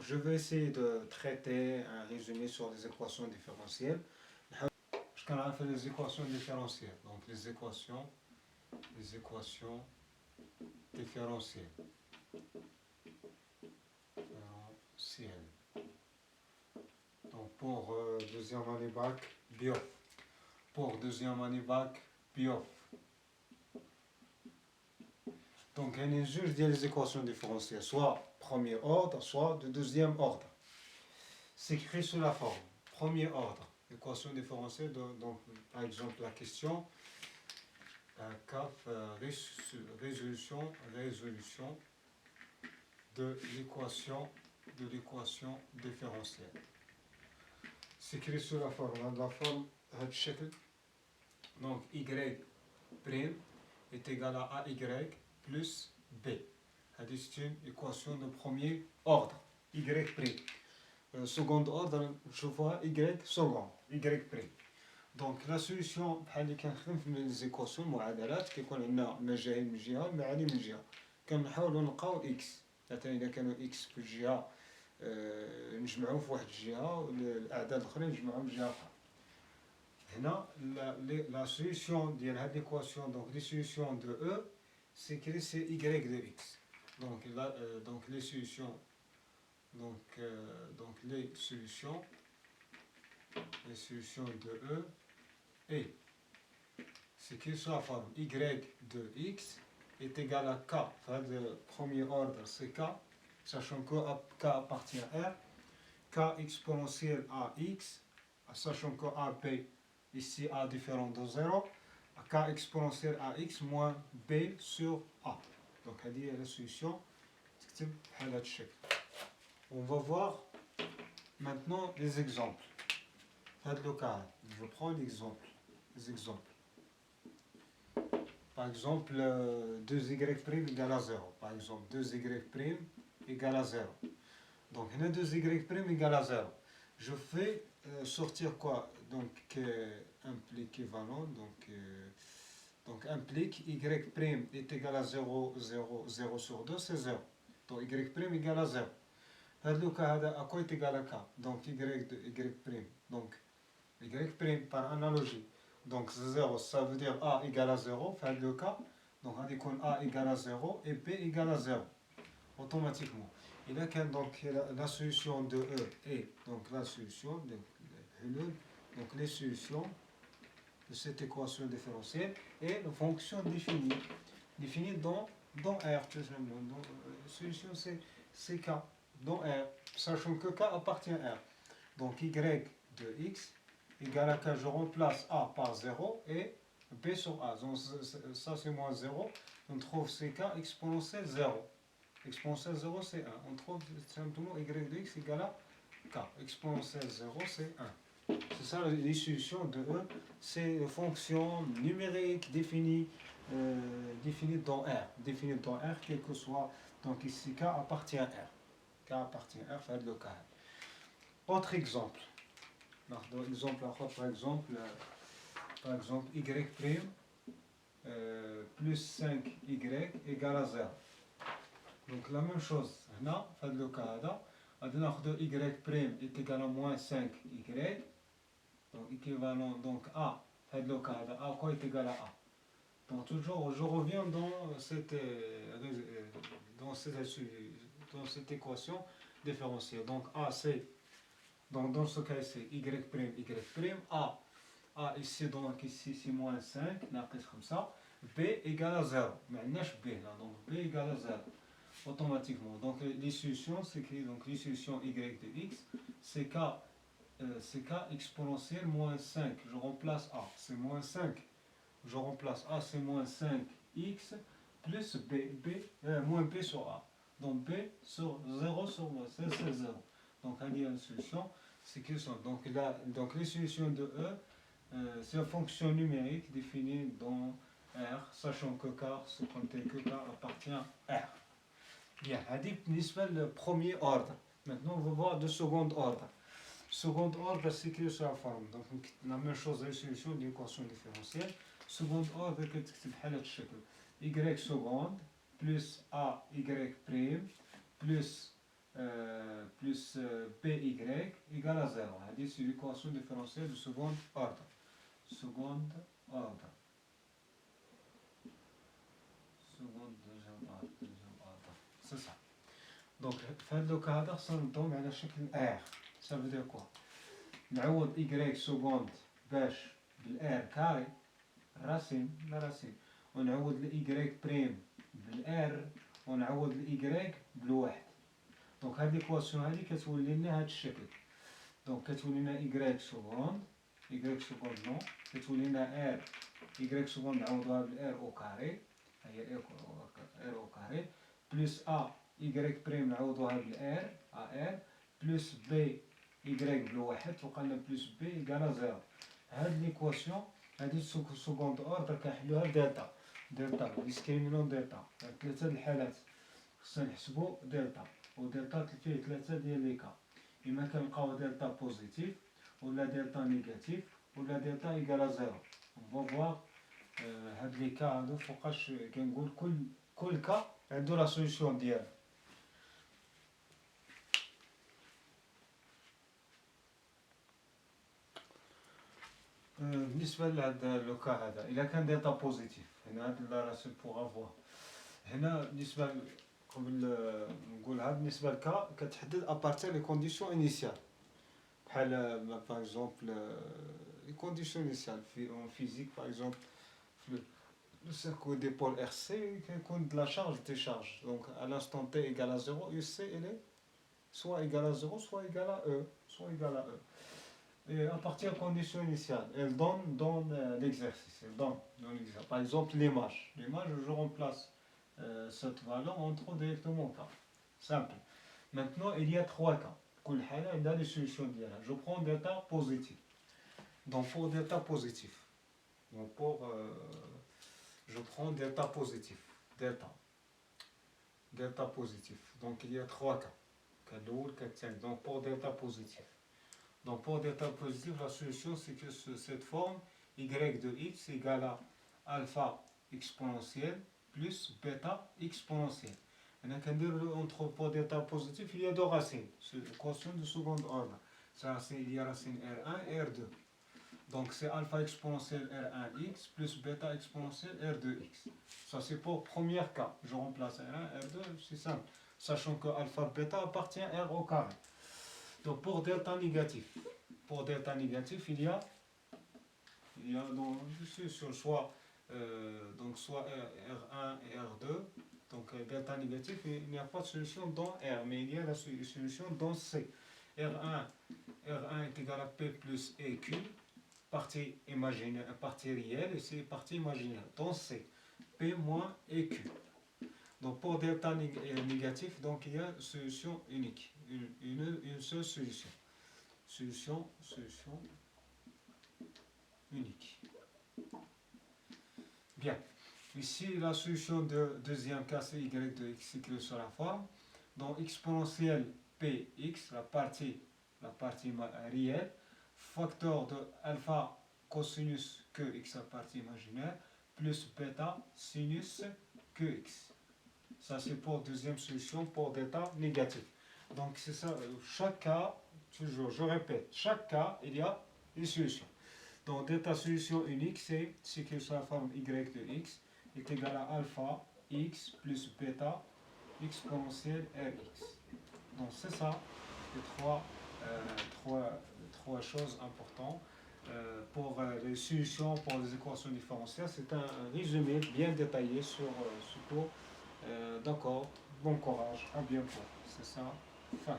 je vais essayer de traiter un résumé sur les équations différentielles. Je connais fait les équations différentielles. Donc les équations différentielles. Donc pour deuxième année bac, bio. Pour deuxième année bac, bio. Donc il y a un juge des équations différentielles, soit premier ordre, soit de deuxième ordre. C'est écrit sous la forme premier ordre, équation différentielle. Donc par exemple la question CAF, résolution de l'équation différentielle. C'est écrit sous la forme donc y' est égal à AY plus B. C'est une équation de premier ordre, Y'. Second ordre, je vois Y second, Y'. Donc la solution بحال اللي les équations المعادلات كيكون عندنا مجاهيل من جهه ومعاني من جهه كنحاولوا نلقاو اكس مثلا اذا كانوا اكس في الجهه نجمعوه في واحد الجهه والاعداد الاخرين نجمعوهم في جهه اخرى. هنا la solution ديال هاد l'équation donc les solutions de E c'est que c'est y de x. Donc là donc les solutions les solutions de E et c'est que sur la forme y de x est égal à k. Enfin, le premier ordre c'est k, sachant que k appartient à R, k exponentielle à x, sachant que a b ici a différent de 0, k exponentielle à x moins b sur a. Donc هذه هي la solution. On va voir maintenant les exemples. Je prends l'exemple. Les exemples. Par exemple, 2y' égale à 0. Par exemple, 2y' égale à 0. Donc, on a 2y' égale à 0. Je fais sortir quoi? Donc, implique équivalent. Donc, implique y' est égal à 0, 0, 0 sur 2, c'est 0. Donc, y' égale à 0. À quoi est égal à k? Donc, y de y'. Donc, y' par analogie. Donc 0, ça veut dire A égale à 0, fait le cas. Donc on dit qu'on A égale à 0 et B égale à 0, automatiquement. Et là, donc, la solution de E est donc la solution, donc les solutions de cette équation différentielle et une fonction définie dans R, tout simplement. Donc, la solution c'est K, dans R, sachant que K appartient à R. Donc Y de X égale à k, je remplace a par 0 et b sur a. Donc ça c'est moins 0. On trouve ck exponentielle 0. Exponentielle 0 c'est 1. On trouve simplement y de x égale à k. Exponentielle 0 c'est 1. C'est ça les solutions de E. C'est une fonction numérique définie dans R. Définie dans R, quel que soit. Donc ici k appartient à R. K appartient à R, fait le cas. Autre exemple. Par exemple, y' plus 5y égale à 0. Donc la même chose, là, fait le cas là, y' est égal à moins 5y. Donc équivalent, donc a, fait le cas là, a quoi est égal à a. Donc toujours, je reviens dans cette équation différentielle. Donc a c'est, donc dans ce cas c'est y', a ici, donc ici c'est moins 5, comme ça. B égale à 0. Maintenant B là, donc B égale à 0. Automatiquement. Donc les solutions, c'est que donc, les solutions y de x, c'est k exponentielle moins 5. Je remplace a, c'est moins 5. Je remplace a, c'est moins 5x plus moins b sur a. Donc b sur 0 sur moins, c'est 0. Donc il y a une solution. C'est que ça. Donc les solutions de E, c'est une fonction numérique définie dans R, sachant que K, ce contient que K appartient à R. Bien, c'est le premier ordre. Maintenant, on va voir le second ordre. Second ordre, c'est que sur la forme. Donc, la même chose, les solutions de l'équation différentielle. Second ordre, y seconde plus AY' plus plus py égale à 0. C'est l'équation différentielle de second ordre. Second ordre. Deuxième ordre. C'est ça. Donc, في هذا الوقت هذا خصنا نبداو على شكل R. Ça veut dire quoi؟ نعوض y سكوند باش بالار كاري راسين لا راسين، ونعوض ل y بريم بالار، ونعوض ل y بالواحد. دونك هاد ليكواسيون هادي كتولي لنا هاد الشكل. دونك كتولي لنا y سكوند نو، كتولي لنا r y سكوند نعوضوها بالار او كاري، هي ار او كاري، بلس a y بريم نعوضوها بالار ار، بلس b y بالواحد، وقالنا بلس b إيكالا زيرو. هاد ليكواسيون هادي سكوند اوردر كنحلوها بدلتا، دلتا ديسكريمينون دلتا، ثلاثة د الحالات خصنا نحسبو دلتا، ودلتا فيه ثلاثة ديال لي كا، إما كنلقاو دلتا بوزيتيف، ولا دلتا نيجاتيف، ولا دلتا إيكالا زيرو. اون فوا هاد لي كا هادو فوقاش كنقول كل كا عندو لا سوليسيون ديالو. بالنسبة لهذا لوكا هذا، إلا كان دلتا بوزيتيف، هنا هاد لا راه سي بوغ افوار. هنا بالنسبة قبل نقولها، بالنسبة لكا كتحدد أبارتير لي كونديسيون إنيسيال، بحال باغ اكزومبل لي كونديسيون إنيسيال في اون فيزيك، باغ اكزومبل في لو سيركوي دي بول ار سي كيكون د لا شارج دي شارج، دونك à l'instant t égale à 0, UC elle est soit égale à 0, soit égale à E, soit égale à E. Et à partir de conditions initiales, elle donne dans l'exercice. Elle donne dans l'exercice. Par exemple, l'image. L'image, je remplace cette valeur, on trouve directement cas. Simple. Maintenant, il y a trois cas. Il y a des solutions d'IA. Je prends delta positif. Donc, pour delta positif, donc je prends delta positif. Delta positif. Donc, il y a trois cas. Donc, pour delta positif. Donc pour delta positif, la solution c'est que cette forme y de x égale à alpha exponentielle plus bêta exponentielle. Maintenant, entre pour delta positif, il y a deux racines, c'est l'équation de second ordre. Il y a racine R1 et R2. Donc c'est alpha exponentielle R1x plus bêta exponentielle R2x. Ça c'est pour premier cas. Je remplace R1, R2, c'est simple. Sachant que alpha bêta appartient à R au carré. Donc pour delta négatif, il y a donc sur soit soit R1 et R2. Donc delta négatif, il n'y a pas de solution dans R, mais il y a la solution dans C. R1 est égal à P plus EQ, partie imaginaire, partie réelle, et c'est partie imaginaire. Dans C, P moins EQ. Donc pour delta négatif, donc il y a une solution unique, une seule solution. Solution unique. Bien. Ici, la solution de deuxième cas, c'est y de x écrit sur la forme. Donc exponentielle px, la partie réelle, facteur de alpha cosinus qx, la partie imaginaire, plus bêta sinus qx. Ça c'est pour deuxième solution pour delta négatif. Donc c'est ça, chaque cas, toujours, je répète, chaque cas, il y a une solution. Donc delta solution unique, c'est que sur la forme y de x est égal à alpha x plus bêta exponentielle rx. Donc c'est ça, les trois choses importantes. Pour les solutions pour les équations différentielles, c'est un résumé bien détaillé sur ce cours. D'accord, bon courage, à bientôt. C'est ça, fin.